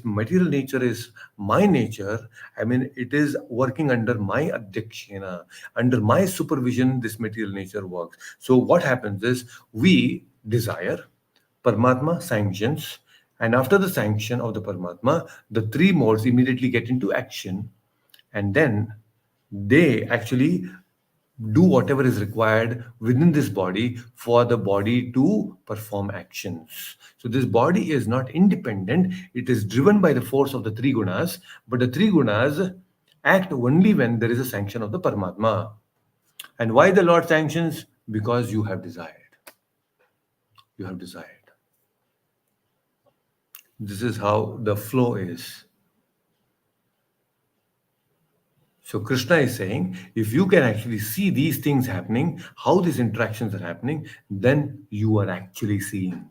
material nature is my nature. I mean, it is working under my Adhyakshena, under my supervision. This material nature works. So what happens is we desire, Paramatma sanctions, and after the sanction of the Paramatma, the three modes immediately get into action, and then they actually do whatever is required within this body for the body to perform actions. So this body is not independent, it is driven by the force of the three gunas, but the three gunas act only when there is a sanction of the Paramatma. And why the Lord sanctions? Because you have desired. You have desired. This is how the flow is. So Krishna is saying, if you can actually see these things happening, how these interactions are happening, then you are actually seeing.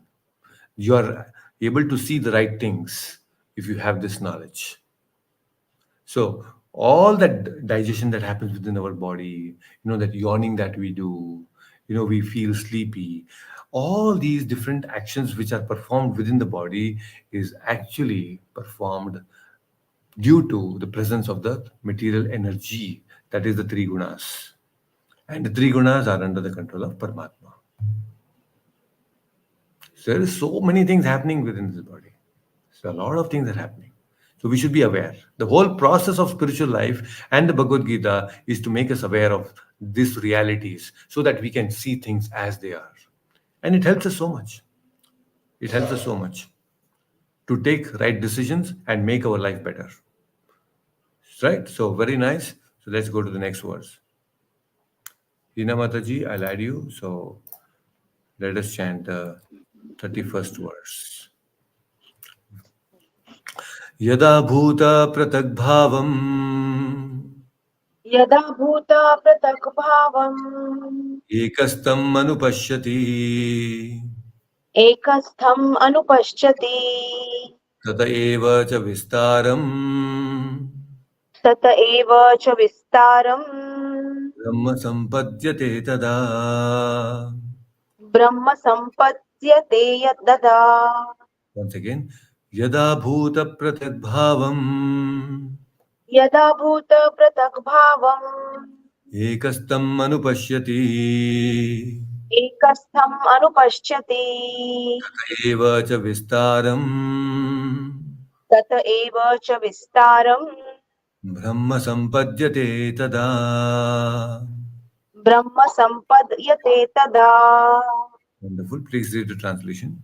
You are able to see the right things if you have this knowledge. So all that digestion that happens within our body, that yawning that we do, we feel sleepy. All these different actions which are performed within the body is actually performed due to the presence of the material energy, that is the three gunas. And the three gunas are under the control of Paramatma. So there is so many things happening within this body. So a lot of things are happening. So we should be aware. The whole process of spiritual life and the Bhagavad Gita is to make us aware of these realities so that we can see things as they are. And it helps us so much. It helps us so much to take right decisions and make our life better. Right? So very nice. So let's go to the next verse. Hina Mataji, I'll add you. So let us chant the 31st verse. Yada bhuta pratak bhavam यदा भूत पृथक्भावम् ekastam anupashyati एकस्थम् अनुपश्यति tata eva cha vistaram तत एव च विस्तारम् brahma sampadyate tada. ब्रह्म सम्पद्यते यद्ददा. Once again, yada bhuta pratak bhavam यदा भूत पृथक्भावम् ekastam anupashyati एकस्थम् अनुपश्यति eva cha vistaram तत एव च विस्तारम् brahma sampadyate tada. ब्रह्म सम्पद्यते तदा. Wonderful. Please read the translation.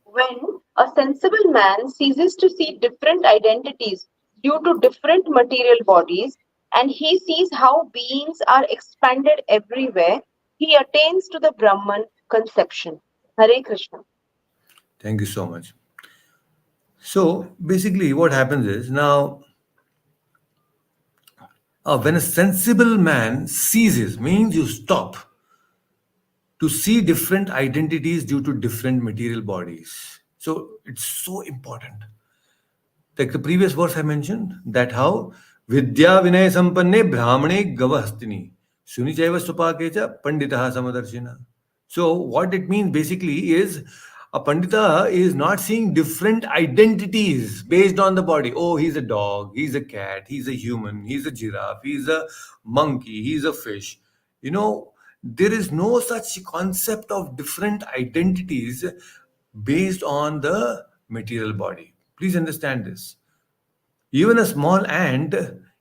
When a sensible man ceases to see different identities due to different material bodies, and he sees how beings are expanded everywhere, he attains to the Brahman conception. Hare Krishna. Thank you so much. So basically, what happens is now, when a sensible man ceases, means you stop to see different identities due to different material bodies. So it's so important. Like the previous verse I mentioned, that how Vidya Vinay Sampanne Brahmane Gavahastini Suni Chaiva Supakecha Panditaha Samadarshina. So what it means basically is a Pandita is not seeing different identities based on the body. Oh, he's a dog, he's a cat, he's a human, he's a giraffe, he's a monkey, he's a fish. You know, there is no such concept of different identities based on the material body. Please understand this. Even a small ant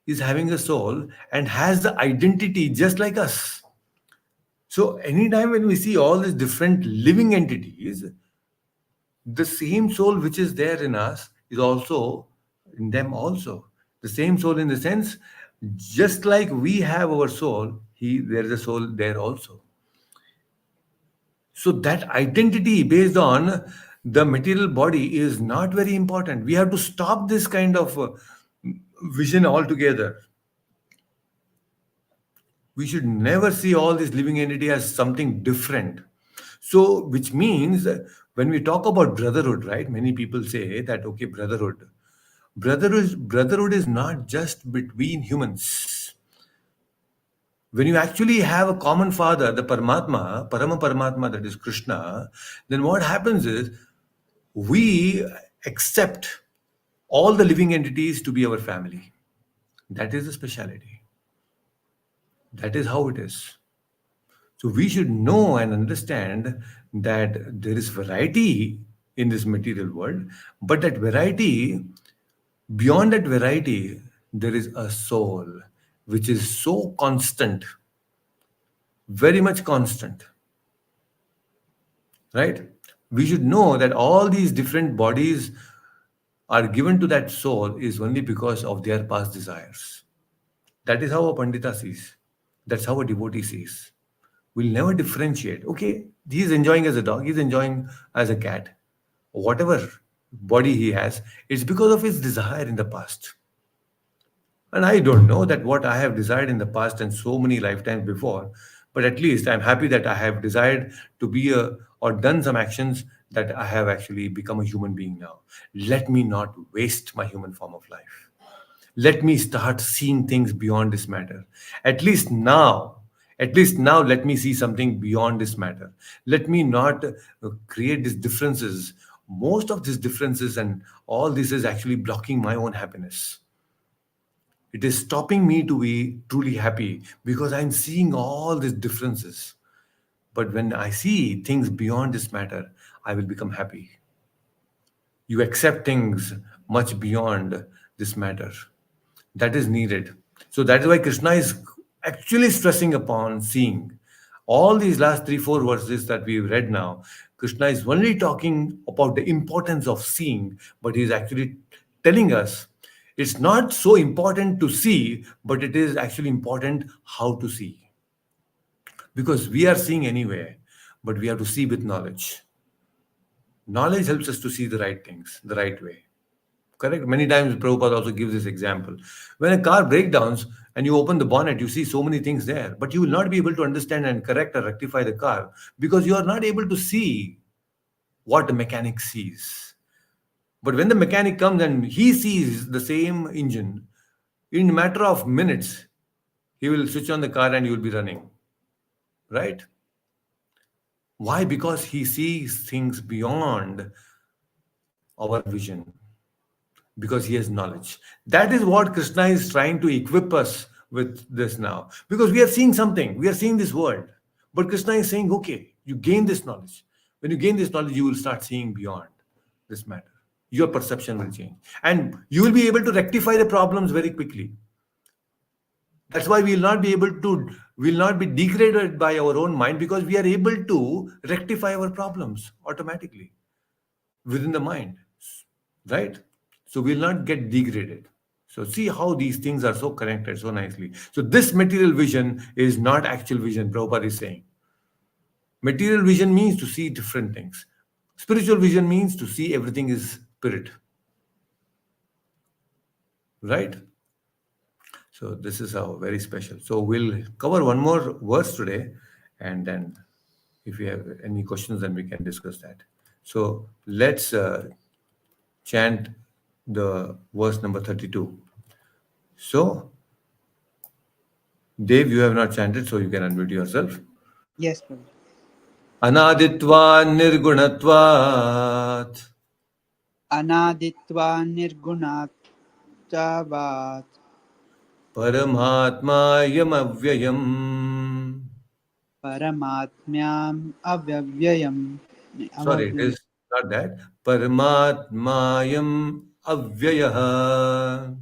is having a soul and has the identity just like us. So, anytime when we see all these different living entities, the same soul which is there in us is also in them also. The same soul in the sense, just like we have our soul, there is a soul there also. So that identity based on the material body is not very important. We have to stop this kind of vision altogether. We should never see all this living entity as something different. So, which means when we talk about brotherhood, right? Many people say that okay, brotherhood is not just between humans. When you actually have a common father, the Paramatma, Parama Paramatma, that is Krishna, then what happens is we accept all the living entities to be our family. That is the speciality. That is how it is. So we should know and understand that there is variety in this material world, but that variety, beyond that variety, there is a soul which is so constant, very much constant, right? We should know that all these different bodies are given to that soul is only because of their past desires. That is how a Pandita sees. That's how a devotee sees. We'll never differentiate. Okay, he's enjoying as a dog, he's enjoying as a cat. Whatever body he has, it's because of his desire in the past. And I don't know that what I have desired in the past and so many lifetimes before, but at least I'm happy that I have desired to be a or done some actions that I have actually become a human being now. Let me not waste my human form of life. Let me start seeing things beyond this matter. At least now, at least now, let me see something beyond this matter. Let me not create these differences. Most of these differences and all this is actually blocking my own happiness. It is stopping me to be truly happy because I'm seeing all these differences. But when I see things beyond this matter, I will become happy. You accept things much beyond this matter. That is needed. So that is why Krishna is actually stressing upon seeing. All these last three, four verses that we've read now, Krishna is only talking about the importance of seeing, but he's actually telling us it's not so important to see, but it is actually important how to see. Because we are seeing anyway, but we have to see with knowledge. Knowledge helps us to see the right things, the right way. Correct? Many times Prabhupada also gives this example. When a car breaks down and you open the bonnet, you see so many things there, but you will not be able to understand and correct or rectify the car because you are not able to see what the mechanic sees. But when the mechanic comes and he sees the same engine, in a matter of minutes, he will switch on the car and you will be running. Right? Why? Because he sees things beyond our vision. Because he has knowledge. That is what Krishna is trying to equip us with this now. Because we are seeing something, we are seeing this world. But Krishna is saying, okay, you gain this knowledge. When you gain this knowledge, you will start seeing beyond this matter. Your perception will change. And you will be able to rectify the problems very quickly. That's why we will not be able to, will not be degraded by our own mind because we are able to rectify our problems automatically within the mind. Right? So we'll not get degraded. So see how these things are so connected so nicely. So this material vision is not actual vision, Prabhupada is saying. Material vision means to see different things. Spiritual vision means to see everything is spirit, right? So this is how very special. So we'll cover one more verse today, and then if you have any questions, then we can discuss that. So let's chant the verse number 32. So, Dave, you have not chanted, so you can unmute yourself. Yes, Prabhuji. Anaditva nirgunatvat Anaditva nirgunatavat paramatmayam avyayam. paramatmyam avavyayam. Sorry, it is not that. Paramatmayam avyayah.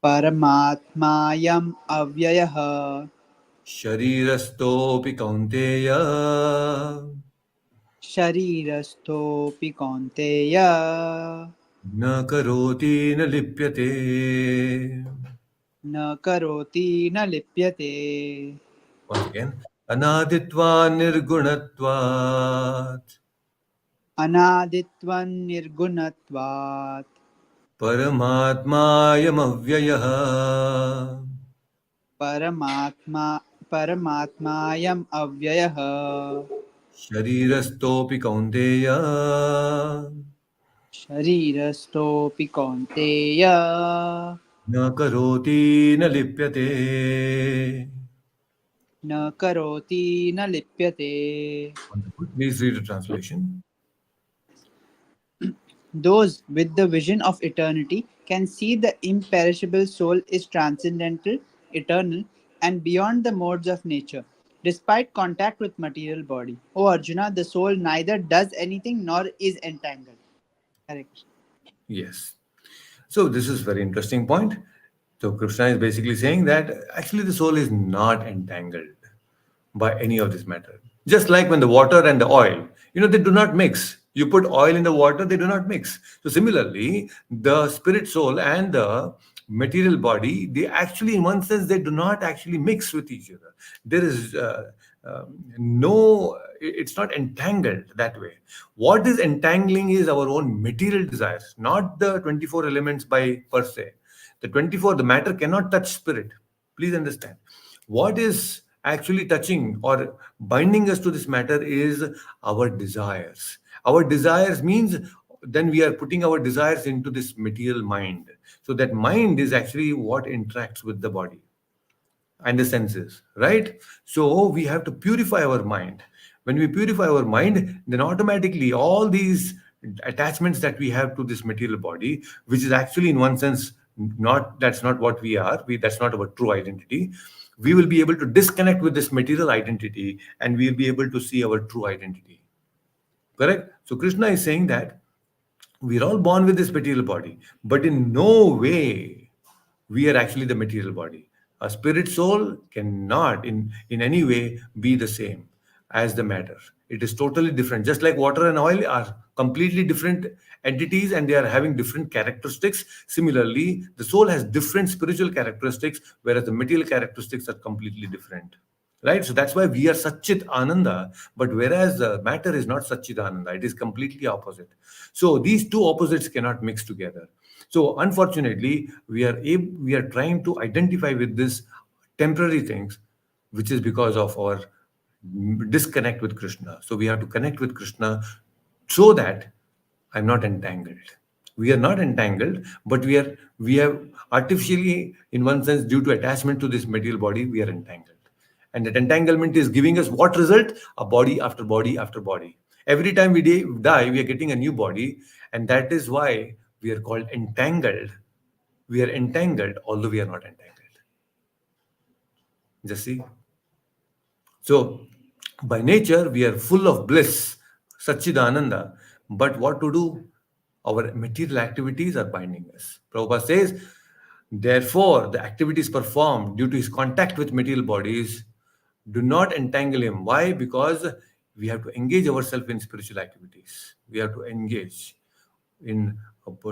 Paramatmayam avyayah Sharirastopi kaunteya sharirasthopi kaunteya na karoti na lipyate. न करोति न लिप्यते. Once again, anaditva nirgunatvat अनादित्वं निर्गुणत्वात् paramatmayam avyayah परमात्मा परमात्मायम् अव्ययः sharirastopi kaunteya शरीरस्थोऽपि कौन्तेय na karoti na lipyate. न करोति न लिप्यते. Wonderful. Please read the translation. Those with the vision of eternity can see the imperishable soul is transcendental, eternal, and beyond the modes of nature. Despite contact with material body, O Arjuna, the soul neither does anything nor is entangled. Correct. Yes. So this is very interesting point. So Krishna is basically saying that actually the soul is not entangled by any of this matter. Just like when the water and the oil, they do not mix. You put oil in the water, they do not mix. So similarly, the spirit soul and the material body, they actually, in one sense, they do not actually mix with each other. There is no, it's not entangled that way. What is entangling is our own material desires, not the 24 elements by per se. The 24, the matter cannot touch spirit. Please understand. What is actually touching or binding us to this matter is our desires. Our desires means then we are putting our desires into this material mind. So that mind is actually what interacts with the body and the senses, right? So we have to purify our mind. When we purify our mind, then automatically all these attachments that we have to this material body, which is actually in one sense not, that's not what we are, that's not our true identity. We will be able to disconnect with this material identity and we'll be able to see our true identity. Correct? So Krishna is saying that we're all born with this material body, but in no way we are actually the material body. A spirit soul cannot in any way be the same as the matter. It is totally different. Just like water and oil are completely different entities and they are having different characteristics. Similarly, the soul has different spiritual characteristics, whereas the material characteristics are completely different. Right? So that's why we are Satchit Ananda, but whereas the matter is not Satchit Ananda, it is completely opposite. So these two opposites cannot mix together. So unfortunately, we are trying to identify with this temporary things, which is because of our disconnect with Krishna. So we have to connect with Krishna so that I'm not entangled. We are not entangled, but we have artificially, in one sense, due to attachment to this material body, we are entangled. And that entanglement is giving us what result? A body after body after body. Every time we die, we are getting a new body, and that is why we are called entangled. We are entangled, although we are not entangled. Just see. So, by nature, we are full of bliss, Satchidananda. But what to do? Our material activities are binding us. Prabhupada says, therefore, the activities performed due to his contact with material bodies do not entangle him. Why? Because we have to engage ourselves in spiritual activities. We have to engage in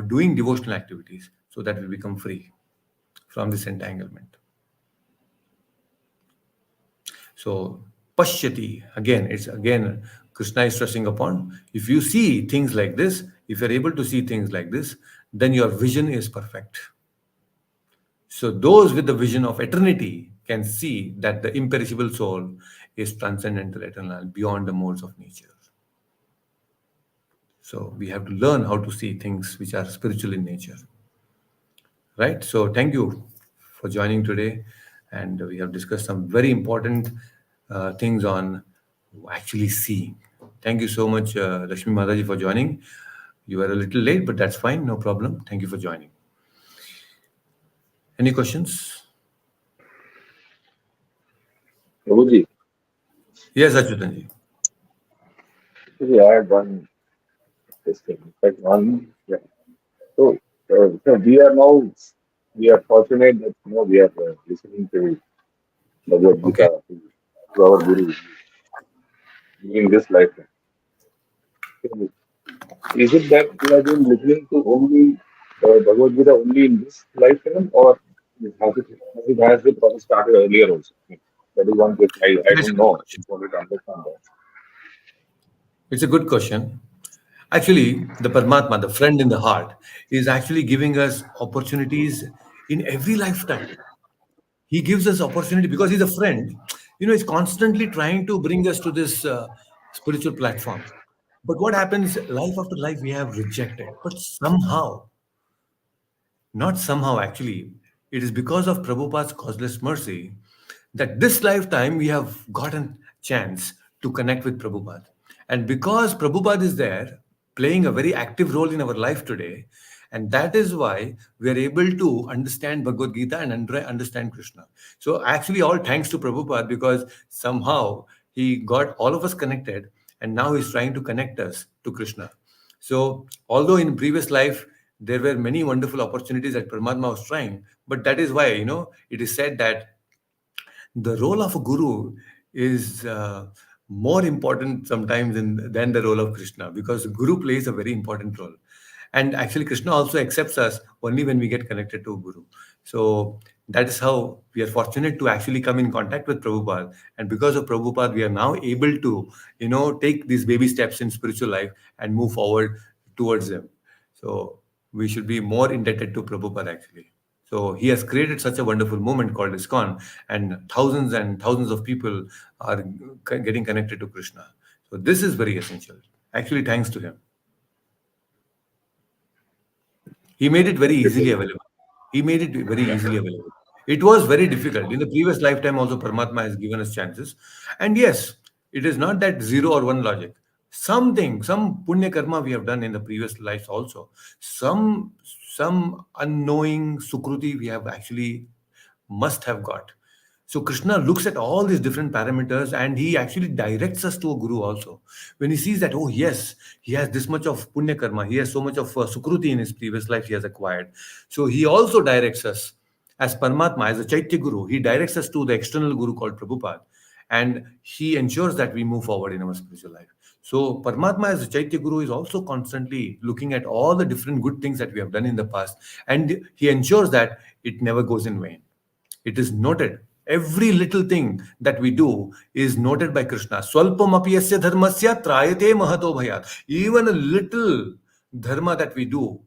doing devotional activities so that we become free from this entanglement. So, Pashyati, again, it's again Krishna is stressing upon. If you see things like this, if you're able to see things like this, then your vision is perfect. So those with the vision of eternity can see that the imperishable soul is transcendental, eternal, beyond the modes of nature. So we have to learn how to see things which are spiritual in nature. Right? So thank you for joining today. And we have discussed some very important things on actually seeing. Thank you so much, Lakshmi Mataji, for joining. You were a little late, but that's fine. No problem. Thank you for joining. Any questions? Prabhuji, Yes, Achyutanji. actually, I had one question. In fact, one, yeah. So we are now, we are fortunate that we are listening to Bhagavad Okay. Gita to our Guru during this lifetime. So is it that we have been listening to only Bhagavad Gita only in this lifetime, or has the process started earlier also? That is one question. I It's don't a good know. question. Just wanted to understand that. It's a good question. Actually, the Paramatma, the friend in the heart, is actually giving us opportunities in every lifetime. He gives us opportunity because he's a friend. He's constantly trying to bring us to this spiritual platform. But what happens, life after life, we have rejected. But somehow, not somehow actually, it is because of Prabhupada's causeless mercy that this lifetime we have gotten chance to connect with Prabhupada. And because Prabhupada is there playing a very active role in our life today, and that is why we are able to understand Bhagavad Gita and understand Krishna. So actually all thanks to Prabhupada because somehow he got all of us connected and now he's trying to connect us to Krishna. So, although in previous life there were many wonderful opportunities that Paramatma was trying, but that is why, it is said that the role of a guru is more important sometimes than the role of Krishna because guru plays a very important role. And actually, Krishna also accepts us only when we get connected to Guru. So that is how we are fortunate to actually come in contact with Prabhupada. And because of Prabhupada, we are now able to, take these baby steps in spiritual life and move forward towards them. So we should be more indebted to Prabhupada actually. So he has created such a wonderful movement called ISKCON, and thousands of people are getting connected to Krishna. So this is very essential. Actually, thanks to him. He made it very Thank you, easily Prabhuji. available. He made it very Yeah. easily available. It was very difficult. In the previous lifetime, also Paramatma has given us chances. And yes, it is not that zero or one logic. Something, some punya karma we have done in the previous lives also. Some unknowing sukruti we have actually must have got. So Krishna looks at all these different parameters and he actually directs us to a guru also. When he sees that, oh yes, he has this much of punya karma, he has so much of sukruti in his previous life he has acquired. So he also directs us as Paramatma, as a Chaitya Guru, he directs us to the external guru called Prabhupada. And he ensures that we move forward in our spiritual life. So Paramatma as a Chaitya Guru is also constantly looking at all the different good things that we have done in the past. And he ensures that it never goes in vain. It is noted. Every little thing that we do is noted by Krishna. Swalpam apiyasya dharmasya trayate mahato bhayat. Even a little dharma that we do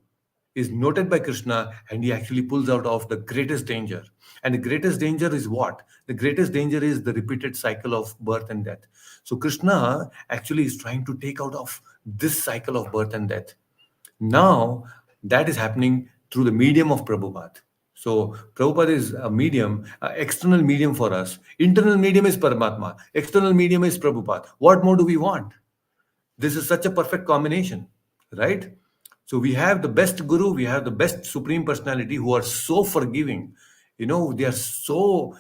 is noted by Krishna and he actually pulls out of the greatest danger. And the greatest danger is what? The greatest danger is the repeated cycle of birth and death. So Krishna actually is trying to take out of this cycle of birth and death. Now, that is happening through the medium of Prabhupada. So, Prabhupada is a medium, external medium for us. Internal medium is Paramatma. External medium is Prabhupada. What more do we want? This is such a perfect combination, right? So we have the best guru, we have the best supreme personality who are so forgiving. They are so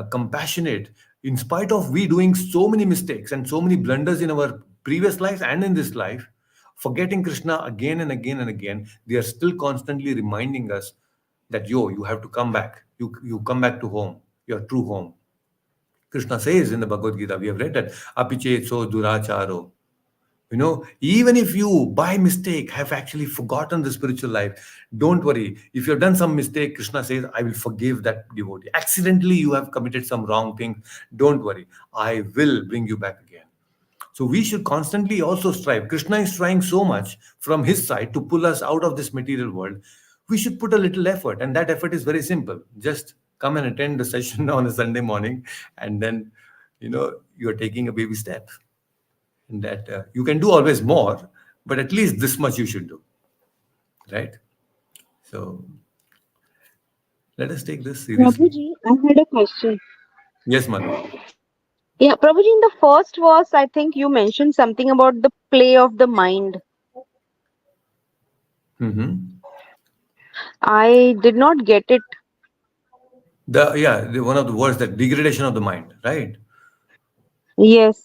compassionate. In spite of we doing so many mistakes and so many blunders in our previous life and in this life, forgetting Krishna again and again and again, they are still constantly reminding us that you have to come back. You come back to home, your true home. Krishna says in the Bhagavad Gita, we have read that apiche so duracharo. Even if you by mistake have actually forgotten the spiritual life, don't worry. If you have done some mistake, Krishna says, I will forgive that devotee. Accidentally, you have committed some wrong thing. Don't worry. I will bring you back again. So we should constantly also strive. Krishna is trying so much from his side to pull us out of this material world. We should put a little effort, and that effort is very simple. Just come and attend the session on a Sunday morning, and then you're taking a baby step. And that you can do always more, but at least this much you should do, right? So let us take this seriously. Prabhuji, I had a question. Yes, Madhu. Yeah, Prabhuji, in the first verse, I think you mentioned something about the play of the mind. Hmm. I did not get it. One of the words, that degradation of the mind, right? Yes.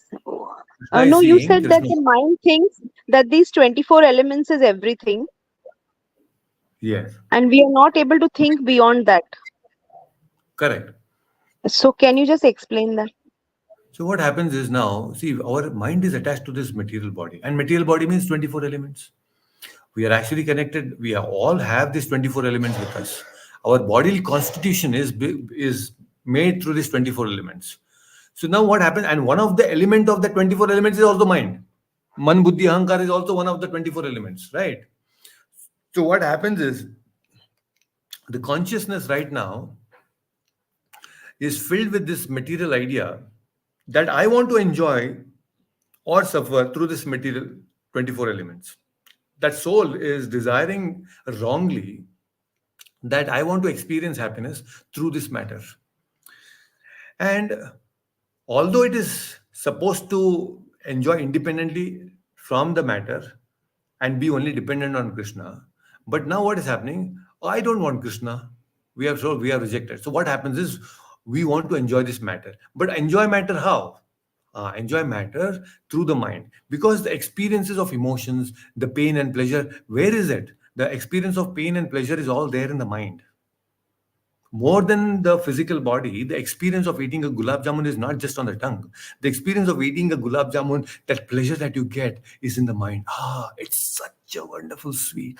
Krishna No, is you saying, said that Krishna. the mind thinks that these 24 elements is everything, Yes, and we are not able to think beyond that. correct. So, can you just explain that? So what happens is, now, see, our mind is attached to this material body, and material body means 24 elements. We are actually connected. We are, all have these 24 elements with us. Our bodily constitution is made through these 24 elements. So now what happens? And one of the element of the 24 elements is also mind. Man, buddhi, ahankar is also one of the 24 elements, right? So what happens is, the consciousness right now is filled with this material idea that I want to enjoy or suffer through this material 24 elements. That soul is desiring wrongly that I want to experience happiness through this matter. And although it is supposed to enjoy independently from the matter and be only dependent on Krishna, but now what is happening? I don't want Krishna. We are rejected. So what happens is, we want to enjoy this matter, but enjoy matter how? Enjoy matter through the mind, because the experiences of emotions, the pain and pleasure, where is it? The experience of pain and pleasure is all there in the mind. More than the physical body, the experience of eating a gulab jamun is not just on the tongue. The experience of eating a gulab jamun, that pleasure that you get, is in the mind. It's such a wonderful sweet.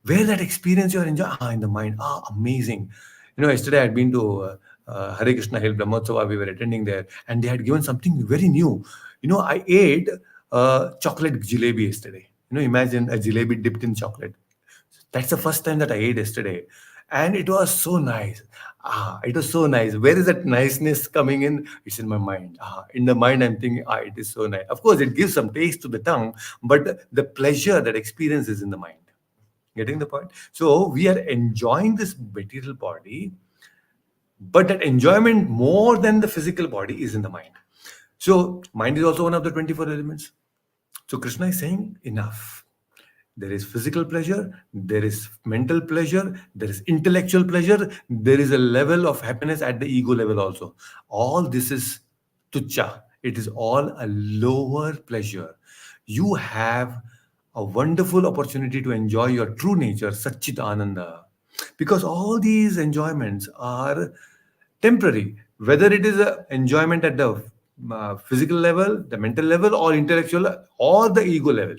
Where that experience you're enjoying? In the mind. Amazing. Yesterday I had been to Hare Krishna Hill Brahmotsava. We were attending there, and they had given something very new. I ate chocolate jalebi yesterday. Imagine a jalebi dipped in chocolate. That's the first time that I ate yesterday. And it was so nice. It was so nice. Where is that niceness coming in? It's in my mind. In the mind, I'm thinking, it is so nice. Of course, it gives some taste to the tongue, but the pleasure, that experience, is in the mind. Getting the point? So we are enjoying this material body, but that enjoyment more than the physical body is in the mind. So mind is also one of the 24 elements. So Krishna is saying, enough. There is physical pleasure, there is mental pleasure, there is intellectual pleasure, there is a level of happiness at the ego level also. All this is tucha. It is all a lower pleasure. You have a wonderful opportunity to enjoy your true nature, Satchit Ananda. Because all these enjoyments are temporary, whether it is a enjoyment at the physical level, the mental level, or intellectual, or the ego level,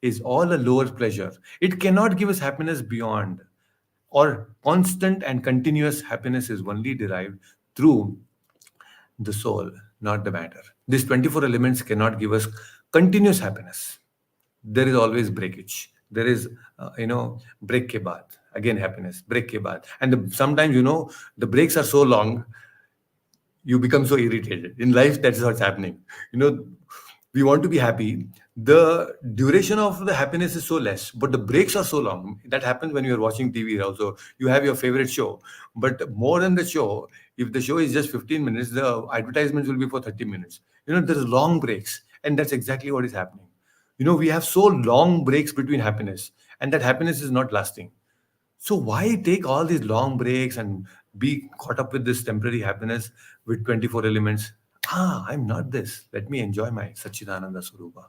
is all a lower pleasure. It cannot give us happiness beyond, or constant and continuous happiness is only derived through the soul, not the matter. These 24 elements cannot give us continuous happiness. There is always breakage. There is, break ke baad. Again, happiness, break ke baad. And sometimes, the breaks are so long, you become so irritated. In life, that's what's happening. You know, we want to be happy. The duration of the happiness is so less, but the breaks are so long. That happens when you're watching TV also. You have your favorite show, but more than the show, if the show is just 15 minutes, the advertisements will be for 30 minutes. There's long breaks, and that's exactly what is happening. We have so long breaks between happiness, and that happiness is not lasting. So why take all these long breaks and be caught up with this temporary happiness with 24 elements? I'm not this. Let me enjoy my Satchidananda Swarupa.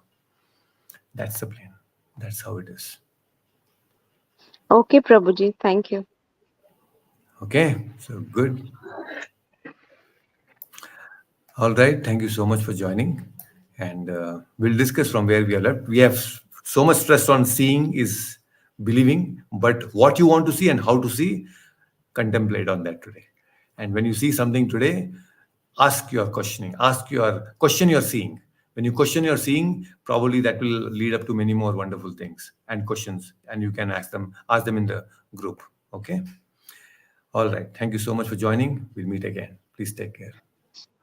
That's the plan. That's how it is. Okay, Prabhuji, thank you. Okay, so good. All right. Thank you so much for joining. And we'll discuss from where we are left. We have so much stress on seeing is believing, but what you want to see and how to see, contemplate on that today. And when you see something today, ask your questioning, question your seeing. When you question your seeing, probably that will lead up to many more wonderful things and questions, and you can ask them in the group. Okay. All right. Thank you so much for joining. We'll meet again. Please take care.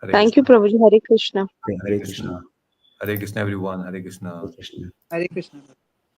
Hare Thank you, Krishna. Prabhuji. Hare Krishna. Hare Hare Krishna. Krishna. Hare Krishna, everyone. Hare Hare Krishna. Krishna. Hare Krishna.